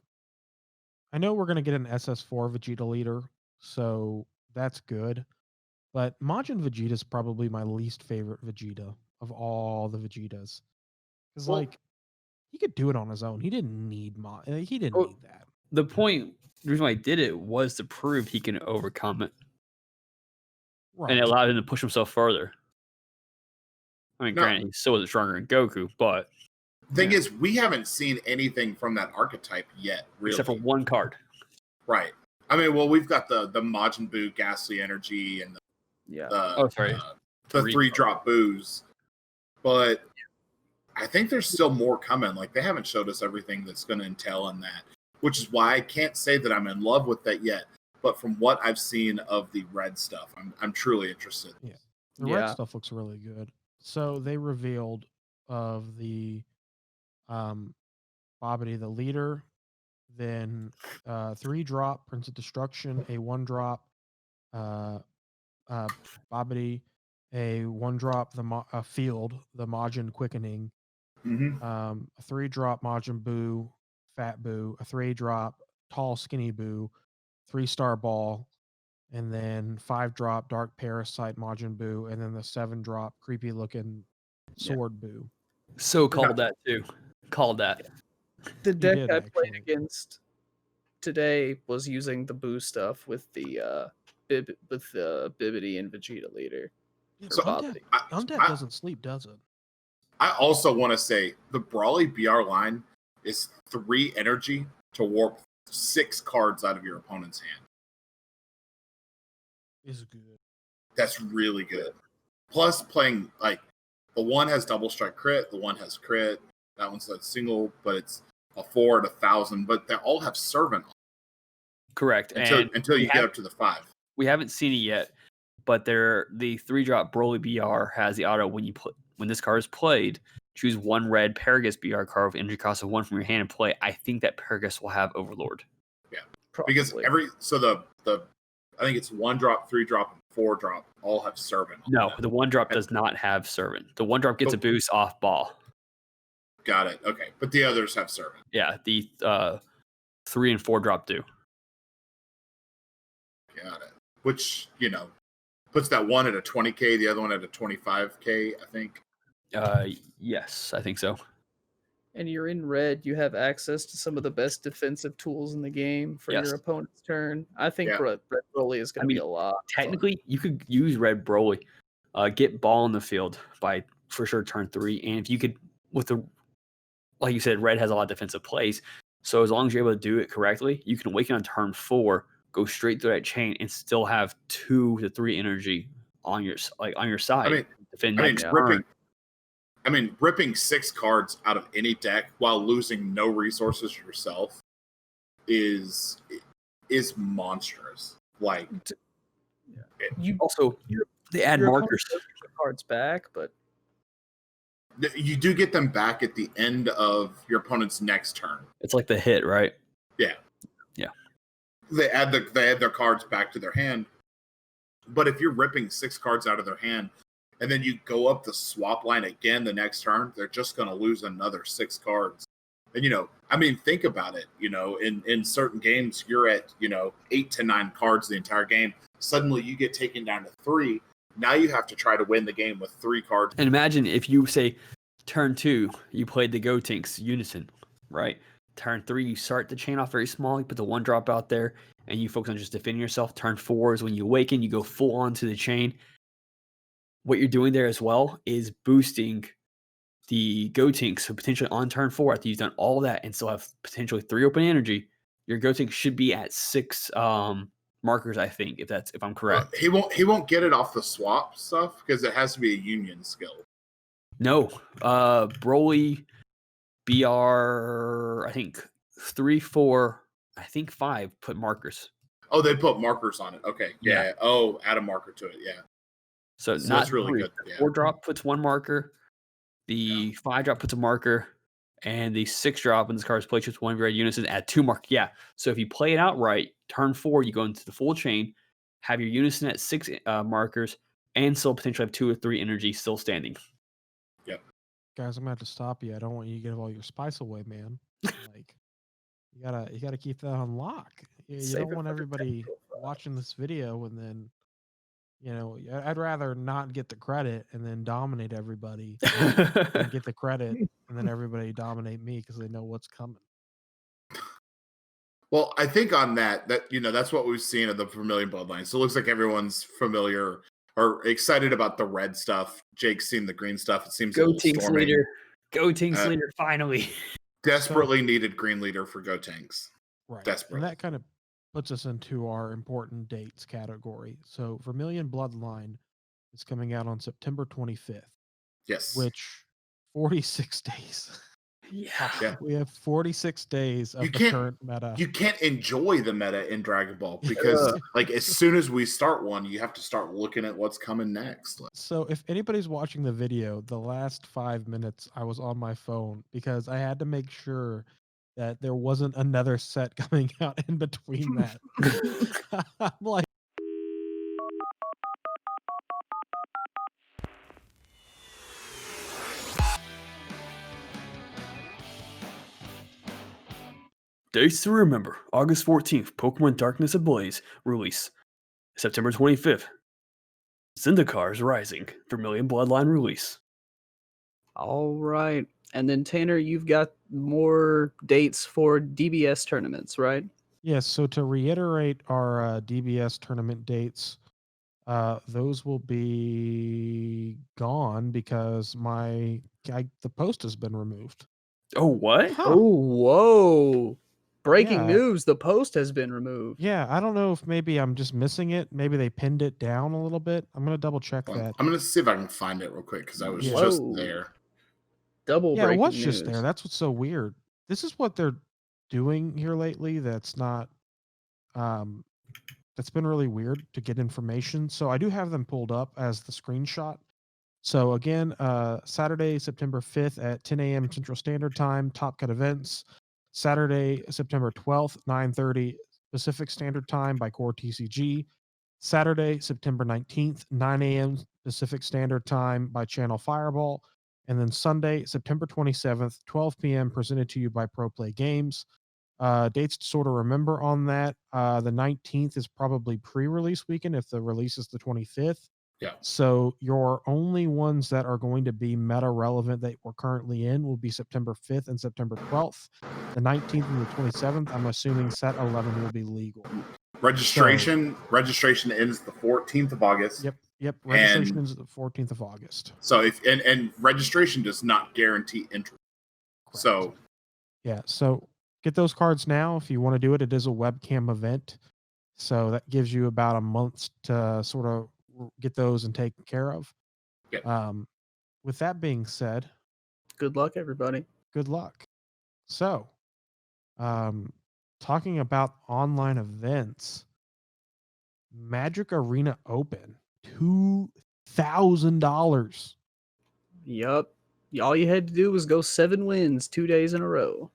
I know we're gonna get an SS4 Vegeta leader, so that's good. But Majin Vegeta is probably my least favorite Vegeta of all the Vegetas, because he could do it on his own. He didn't need need that. The reason why he did it was to prove he can overcome it, Right. and it allowed him to push himself further. I mean, granted, he still wasn't stronger than Goku, but thing is, we haven't seen anything from that archetype yet, really. Except for one card. Right. I mean, well, we've got the Majin Buu Ghastly Energy and the 3-drop Boos, but I think there's still more coming. Like, they haven't showed us everything that's going to entail in that, which is why I can't say that I'm in love with that yet. But from what I've seen of the red stuff, I'm truly interested. Yeah, the red stuff looks really good. So they revealed of the Babidi, the leader, then 3-drop Prince of Destruction, a 1-drop Babidi, a 1-drop the Field, the Majin Quickening, a 3-drop Majin Buu, Fat Buu, a 3-drop Tall Skinny Buu, 3-star Ball, and then 5-drop Dark Parasite Majin Buu, and then the 7-drop creepy looking Sword Buu. So called that too. Called that. The deck I played against today was using the Buu stuff with the Bibbidi and Vegeta leader. So Undead doesn't sleep, does it? I also want to say the Brawly BR line is 3 energy to warp 6 cards out of your opponent's hand. Is good. That's really good. Plus, playing like the one has double strike crit, the one has crit. That one's a single, but it's a 4 at 1,000. But they all have servant. Correct. Until you get up to the 5. We haven't seen it yet, but the 3-drop Broly BR has the auto when this card is played. Choose 1 red Paragus BR card with energy cost of 1 from your hand and play. I think that Paragus will have Overlord. Yeah, because I think it's 1-drop, 3-drop, and 4-drop all have servant. No, the 1-drop does not have servant. The 1-drop gets a boost off ball. Got it. Okay, but the others have servant. Yeah, the 3 and 4-drop do. Got it. Which puts that one at a 20K, the other one at a 25K. I think. Yes, I think so. And you're in red, you have access to some of the best defensive tools in the game for Yes. your opponent's turn. I think Yeah. Red Broly is going to be a lot. of fun. Technically, you could use Red Broly, get ball in the field by for sure turn 3, and if you could with the like you said, Red has a lot of defensive plays, so as long as you're able to do it correctly, you can awaken on turn 4, go straight through that chain, and still have 2 to 3 energy on your side. Ripping 6 cards out of any deck while losing no resources yourself is monstrous. Like, You also they add your markers. opponent does get the cards back, but you do get them back at the end of your opponent's next turn. It's like the hit, right? Yeah. Yeah. They add their cards back to their hand. But if you're ripping 6 cards out of their hand and then you go up the swap line again the next turn, they're just going to lose another 6 cards. And, think about it. In certain games, you're at, 8 to 9 cards the entire game. Suddenly you get taken down to 3. Now you have to try to win the game with 3 cards. And imagine if you say turn 2, you played the Gotenks Unison, right? Turn 3, you start the chain off very small, you put the 1 drop out there, and you focus on just defending yourself. Turn 4 is when you awaken, you go full on to the chain. What you're doing there as well is boosting the Gotenks, so potentially on turn 4, after you've done all that and still have potentially 3 open energy, your Gotenks should be at 6 markers, I think, if I'm correct. He won't get it off the swap stuff because it has to be a union skill. No, Broly, BR, I think 3, 4, I think 5 put markers. Oh, they put markers on it. Okay, yeah. Oh, add a marker to it. Yeah. So So not that's really 3. good. The Yeah. 4 drop puts 1 marker. The 5 drop puts a marker, and the 6 drop when this card is played with 1 red unison add 2 markers. Yeah. So if you play it out right, turn 4, you go into the full chain, have your unison at 6 markers, and still potentially have 2 or 3 energy still standing. Yep. Guys, I'm gonna have to stop you. I don't want you to give all your spice away, man. Like, you gotta keep that on lock. You Save don't it want for the everybody technical watching this video and then, I'd rather not get the credit and then dominate everybody and get the credit and then everybody dominate me because they know what's coming. Well, I think on that's what we've seen of the Vermillion bloodline. So it looks like everyone's familiar or excited about the red stuff. Jake's seen the green stuff. It seems a little Gotenks storming. leader. Gotenks leader, finally. Desperately needed green leader for Gotenks. Right. Desperate. And that kind of puts us into our important dates category. So Vermillion Bloodline is coming out on September 25th. Yes. Which 46 days. Yeah. We have 46 days of the current meta. You can't enjoy the meta in Dragon Ball because as soon as we start one, you have to start looking at what's coming next. So if anybody's watching the video, the last 5 minutes I was on my phone because I had to make sure that there wasn't another set coming out in between that. I'm like, Dates to remember: August 14th, Pokemon Darkness Ablaze release. September 25th, Zendikar Rising, Vermillion Bloodline release. All right. And then Tanner, you've got more dates for DBS tournaments, right? yes. So to reiterate our DBS tournament dates, those will be gone because the post has been removed. Oh, what? Huh. Oh, whoa. Breaking Yeah. news, the post has been removed. Yeah, I don't know if maybe I'm just missing it. Maybe they pinned it down a little bit. I'm gonna double check that. I'm gonna see if I can find it real quick because I was Yeah. just Whoa. there. Double Yeah, it breaking was news. just there. That's what's so weird. This is what they're doing here lately. That's not. That's been really weird to get information. So I do have them pulled up as the screenshot. So again, Saturday, September 5th at 10 a.m. Central Standard Time, Top Cut events. Saturday, September 12th, 9:30 Pacific Standard Time by Core TCG. Saturday, September 19th, 9 a.m. Pacific Standard Time by Channel Fireball. And then Sunday, September 27th, 12 p.m. presented to you by Pro Play Games. Dates to sort of remember on that. The 19th is probably pre-release weekend if the release is the 25th. Yeah. So your only ones that are going to be meta relevant that we're currently in will be September 5th and September 12th. The 19th and the 27th, I'm assuming set 11 will be legal. Registration ends the 14th of August. Yep. Registration ends the 14th of August. So and registration does not guarantee entry. Correct. So yeah, so get those cards now if you want to do it. It is a webcam event, so that gives you about a month to sort of get those and taken care of. Yep. With that being said, good luck, everybody. Good luck. So, talking about online events, Magic Arena Open, $2,000. Yup. All you had to do was go 7 wins 2 days in a row.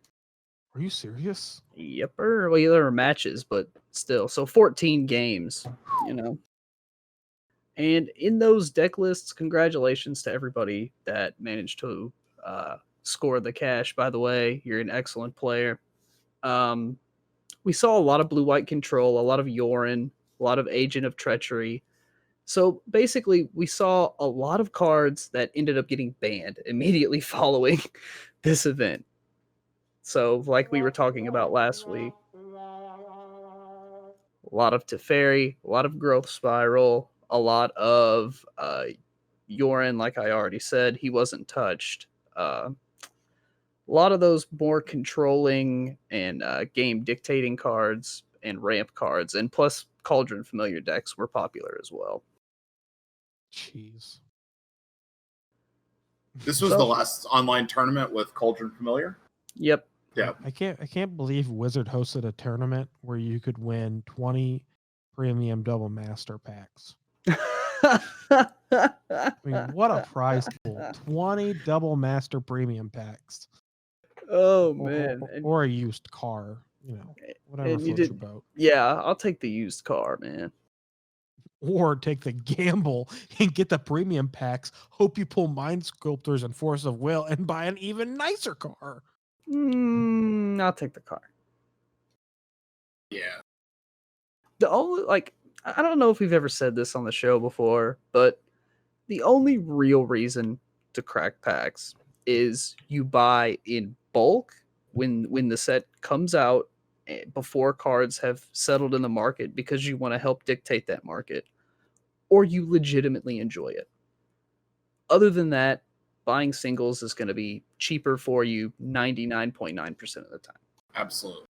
Are you serious? Yepper. Well, yeah, there were matches, but still. So 14 games, And in those deck lists, congratulations to everybody that managed to score the cash. By the way, you're an excellent player. We saw a lot of blue-white control, a lot of Yorin, a lot of Agent of Treachery. So basically, we saw a lot of cards that ended up getting banned immediately following this event. So like we were talking about last week, a lot of Teferi, a lot of Growth Spiral, a lot of Yorin, like I already said, he wasn't touched. A lot of those more controlling and game dictating cards and ramp cards, and plus Cauldron Familiar decks were popular as well. Jeez. This was the last online tournament with Cauldron Familiar? Yep. Yeah. I can't believe Wizard hosted a tournament where you could win 20 premium double master packs. I mean, what a prize pool. 20 double master premium packs. Oh, man. Or a used car, whatever floats your boat. Yeah, I'll take the used car, man. Or take the gamble and get the premium packs. Hope you pull Mind Sculptors and Force of Will and buy an even nicer car. I'll take the car. Yeah. The only, I don't know if we've ever said this on the show before, but the only real reason to crack packs is you buy in bulk when the set comes out before cards have settled in the market because you want to help dictate that market, or you legitimately enjoy it. Other than that, buying singles is going to be cheaper for you 99.9% of the time. Absolutely.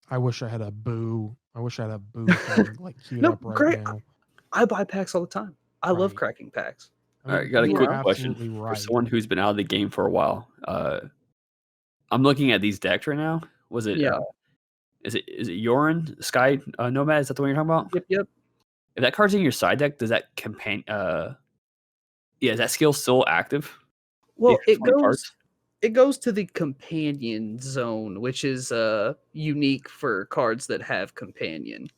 I wish I had a boo. Thing queued up right now. I buy packs all the time. I love cracking packs. All right, got a quick question for someone who's been out of the game for a while. I'm looking at these decks right now. Was it? Yeah. Is it Yorin Sky Nomad? Is that the one you're talking about? Yep. If that card's in your side deck, does that is that skill still active? Well, it goes to the companion zone, which is unique for cards that have companion.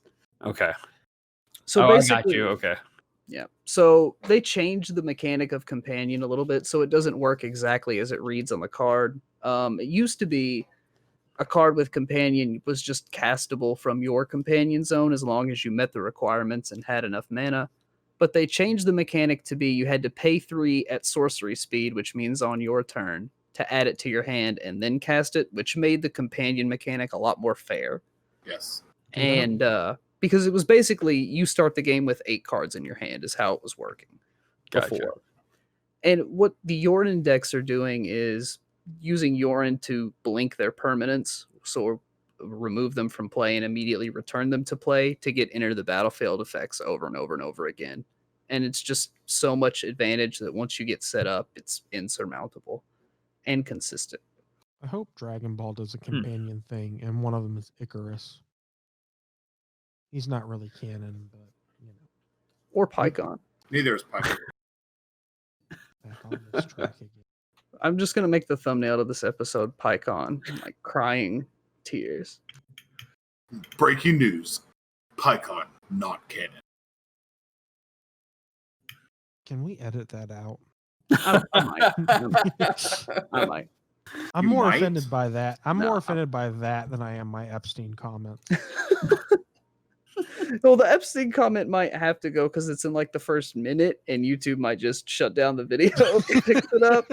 Okay. So basically, I got you. Okay. Yeah. So they changed the mechanic of companion a little bit, so it doesn't work exactly as it reads on the card. It used to be a card with companion was just castable from your companion zone as long as you met the requirements and had enough mana. But they changed the mechanic to be you had to pay 3 at sorcery speed, which means on your turn, to add it to your hand and then cast it, which made the companion mechanic a lot more fair. Yes. And because it was basically you start the game with 8 cards in your hand is how it was working before. Gotcha. And what the Yorin decks are doing is using Yorin to blink their permanents, so remove them from play and immediately return them to play to get enter the battlefield effects over and over and over again. And it's just so much advantage that once you get set up, it's insurmountable and consistent. I hope Dragon Ball does a companion thing, and one of them is Icarus. He's not really canon, but Or Pycon. Neither is Pycon. Back on this track again. I'm just gonna make the thumbnail of this episode Pycon, like crying tears. Breaking news: Pycon not canon. Can we edit that out? I might. I'm more offended by that. I'm more offended by that than I am my Epstein comment. Well, the Epstein comment might have to go because it's in like the first minute, and YouTube might just shut down the video if it picks it up.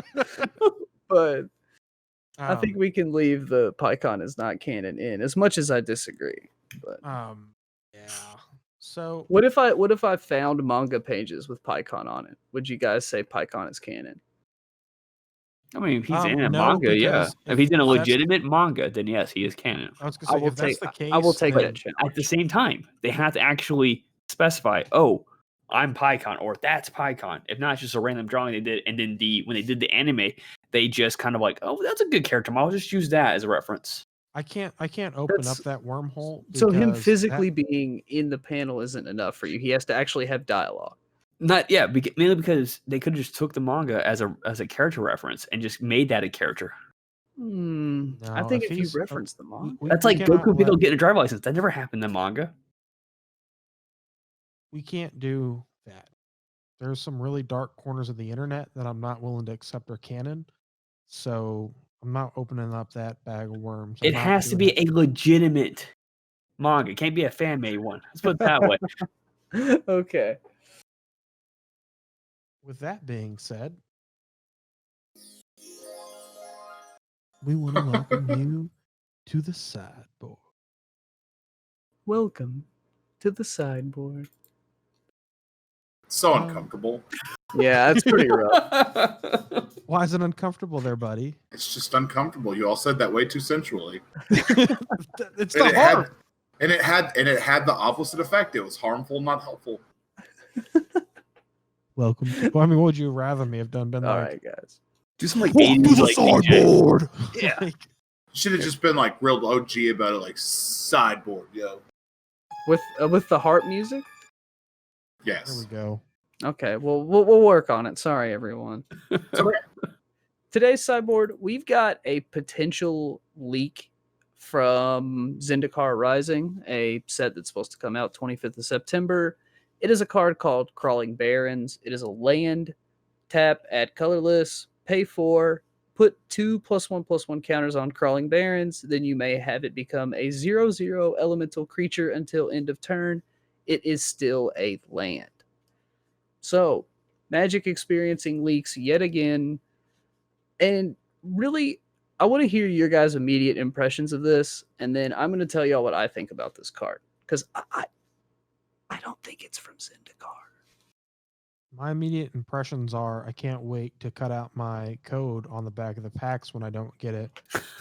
But I think we can leave the PyCon is not canon in, as much as I disagree. But yeah. So what if I found manga pages with PyCon on it? Would you guys say PyCon is canon? I mean, if he's in a no, manga, yeah. because If he's in a that's- legitimate manga, then yes, he is canon. I was gonna say, if that's the case, I will take then- that challenge. At the same time, they have to actually specify, oh, I'm PyCon, or that's PyCon. If not, it's just a random drawing they did. And then when they did the anime, they just kind of like, oh, that's a good character model. I'll just use that as a reference. I can't open up that wormhole. So him because physically being in the panel isn't enough for you. He has to actually have dialogue. Mainly because they could have just took the manga as a character reference and just made that a character. I No, think if if you he's- reference the manga, That's we like cannot Goku Piccolo let- getting a driver license. That never happened in the manga. we can't do that. There's some really dark corners of the internet that I'm not willing to accept are canon. So I'm not opening up that bag of worms. I'm It not has to doing be a legitimate manga. It can't be a fan made one. Let's put it that way. okay. With that being said, we want to welcome you to the sideboard. Welcome to the sideboard. So uncomfortable. Yeah, that's pretty rough. Why is it uncomfortable there, buddy? It's just uncomfortable. You all said that way too sensually. It's And the it had, heart. and it had the opposite effect. It was harmful, not helpful. Welcome. Well, I mean, what would you rather me have done? Been All like, right, guys. Do some like welcome to 80s the like DJ. sideboard. Yeah. Like, Should have just been like real OG about it, like sideboard, yo. With the harp music. there Yes. we go. Okay, well we'll work on it. Sorry, everyone. So, today's sideboard, we've got a potential leak from Zendikar Rising, a set that's supposed to come out 25th of September. It is a card called Crawling Barrens. It is a land, tap, add colorless, pay 4, put 2+1/+1 counters on Crawling Barrens. Then you may have it become a 0/0 elemental creature until end of turn. It is still a land. So, Magic experiencing leaks yet again. And really, I want to hear your guys' immediate impressions of this, and then I'm going to tell y'all what I think about this card. Because I don't think it's from Zendikar. My immediate impressions are I can't wait to cut out my code on the back of the packs when I don't get it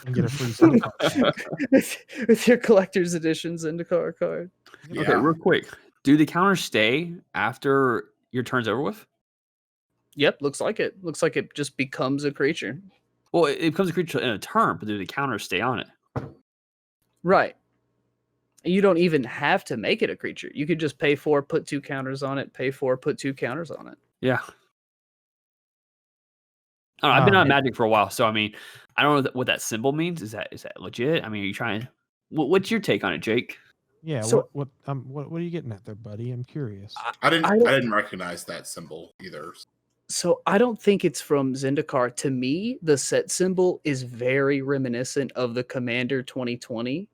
and get a free Zendikar pack. with your collector's edition Zendikar card. Yeah. Okay, real quick. Do the counters stay after your turn's over with? Yep, looks like it. Looks like it just becomes a creature. Well, it becomes a creature in a turn, but do the counters stay on it? Right. And you don't even have to make it a creature. You could just pay 4, put 2 counters on it, pay 4, put 2 counters on it. Yeah. I don't know, I've been on Magic for a while, so I mean, I don't know what that symbol means. Is that legit? I mean, are you trying? What's your take on it, Jake? Yeah. So- what are you getting at there, buddy? I'm curious. I don't- didn't recognize that symbol either. So I don't think it's from Zendikar. To me, the set symbol is very reminiscent of the Commander 2020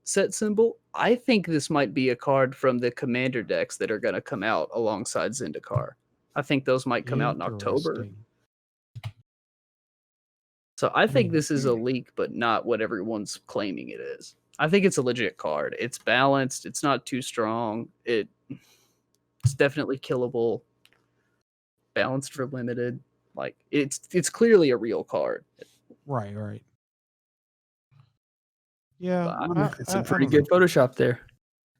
set symbol. I think this might be a card from the Commander decks that are going to come out alongside Zendikar. I think those might come out in October. Interesting. So I think this is a Hmm. leak, but not what everyone's claiming it is. I think it's a legit card. It's balanced. It's not too strong. It's definitely killable. Balanced for limited. Like it's clearly a real card. Right. Yeah, It's a pretty good Photoshop there.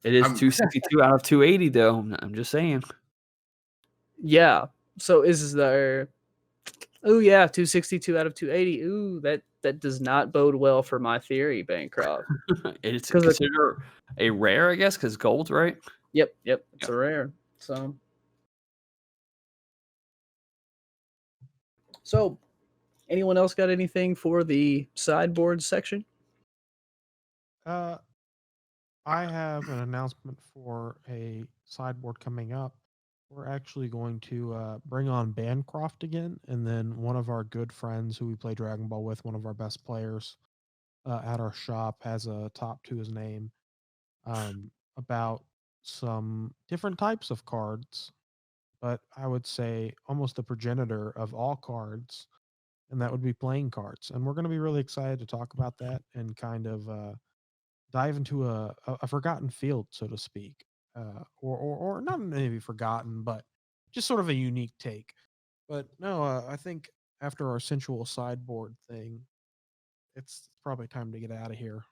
It is I'm- 262 out of 280, though. I'm just saying. Yeah. So is there? Oh yeah, 262 out of 280. Ooh, that does not bode well for my theory, Bancroft. It's 'Cause considered a rare, I guess, because gold, right? Yep, it's a rare. So, anyone else got anything for the sideboard section? I have an announcement for a sideboard coming up. We're actually going to bring on Bancroft again, and then one of our good friends who we play Dragon Ball with, one of our best players at our shop, has a top to his name about some different types of cards, but I would say almost the progenitor of all cards, and that would be playing cards. And we're going to be really excited to talk about that and kind of dive into a forgotten field, so to speak, or not maybe forgotten, but just sort of a unique take. But no, I think after our sensual sideboard thing, it's probably time to get out of here.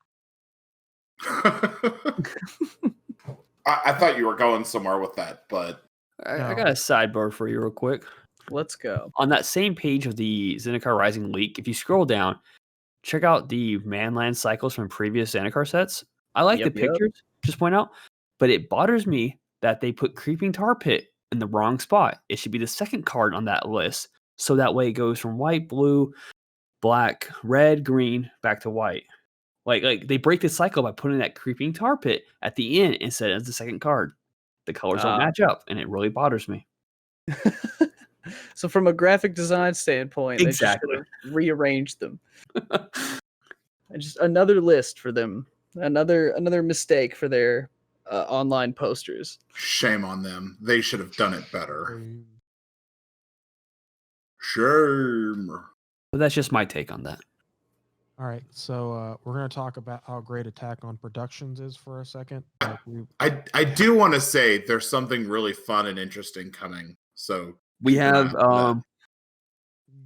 I thought you were going somewhere with that, but I got a sidebar for you real quick. Let's go. On that same page of the Zendikar Rising leak, if you scroll down, check out the manland cycles from previous Zendikar sets. I like the pictures, just point out, but it bothers me that they put Creeping Tar Pit in the wrong spot. It should be the second card on that list, so that way it goes from white, blue, black, red, green, back to white. Like they break the cycle by putting that Creeping Tar Pit at the end instead of the second card. The colors don't match up, and it really bothers me. So from a graphic design standpoint, Exactly. they just rearranged them. And just another list for them. Another mistake for their online posters. shame on them. They should have done it better. Shame. But that's just my take on that. All right, so we're going to talk about how great Attack on Productions is for a second. I do want to say there's something really fun and interesting coming. So we have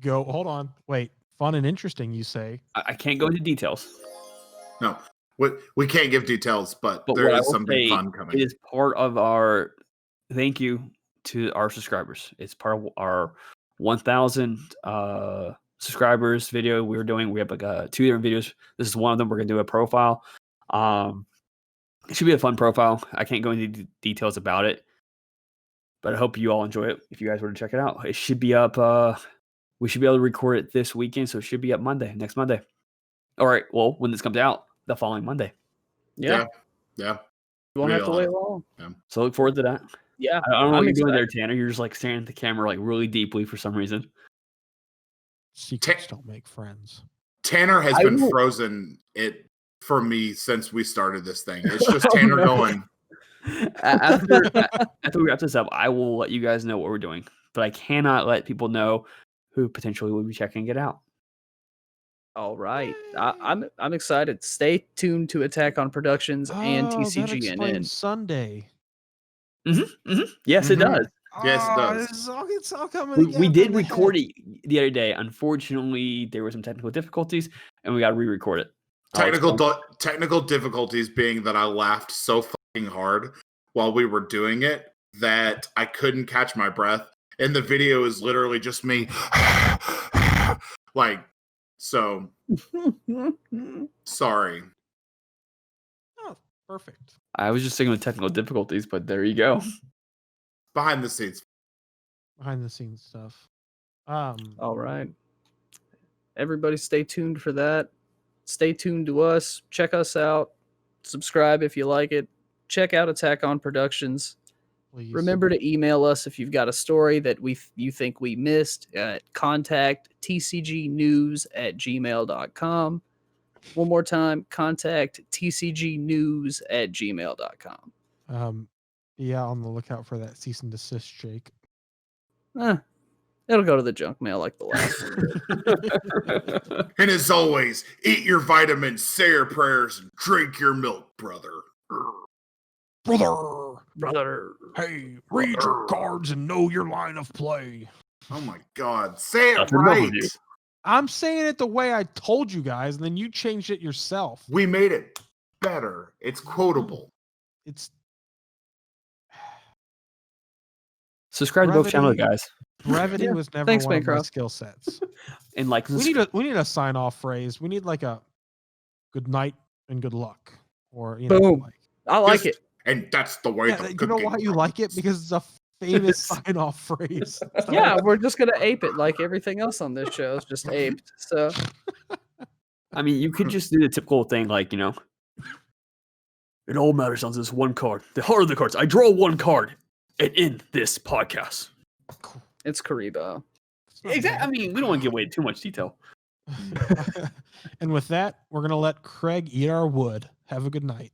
go. Hold on, wait. Fun and interesting, you say? I can't go into details. No, we can't give details, but there is something fun coming. It is part of our thank you to our subscribers. It's part of our 1,000 subscribers video we're doing. We have like 2 different videos. This is one of them. We're gonna do a profile. It should be a fun profile. I can't go into details about it, but I hope you all enjoy it. If you guys were to check it out, it should be up. We should be able to record it this weekend, so it should be up next Monday. All right. Well, when this comes out, the following Monday. Yeah. You won't have to wait long. Yeah. So look forward to that. Yeah. I don't know what you're doing there, Tanner. You're just like staring at the camera like really deeply for some reason. Secrets don't make friends. Tanner has been frozen it for me since we started this thing. It's just Tanner going. After we wrap this up, I will let you guys know what we're doing, but I cannot let people know who potentially will be checking it out. All right, I'm excited. Stay tuned to Attack on Productions and TCGNN Sunday. Yes, it does. Yes, it does. It's all coming. We did record it the other day. Unfortunately, there were some technical difficulties, and we got to re-record it. Technical difficulties being that I laughed so fucking hard while we were doing it that I couldn't catch my breath, and the video is literally just me, like. So, sorry. Oh, perfect. I was just thinking of technical difficulties, but there you go. Behind the scenes stuff. All right. Everybody stay tuned for that. Stay tuned to us. Check us out. Subscribe if you like it. Check out Attack on Productions. Please. Remember to email us if you've got a story that you think we missed at contact tcgnews@gmail.com. One more time, contact tcgnews@gmail.com. Yeah, on the lookout for that cease and desist, Jake. It'll go to the junk mail like the last one. And as always, eat your vitamins, say your prayers, and drink your milk, brother. Brother. Hey, read your cards and know your line of play. Oh my God. Say it right. I'm saying it the way I told you guys, and then you changed it yourself. We made it better. It's quotable. It's subscribe to both channels, guys. Brevity was never one of my skill sets. And like we need a sign off phrase. We need like a good night and good luck, or boom. I like it. And that's the way. You know why you like it? Because it's a famous sign off phrase. Yeah, we're just gonna ape it like everything else on this show is just aped. So, I mean, you could just do the typical thing, like it all matters on this one card. The heart of the cards. I draw one card and end this podcast. It's Karibo. Exactly. I mean, we don't want to give away too much detail. And with that, we're gonna let Craig eat our wood. Have a good night.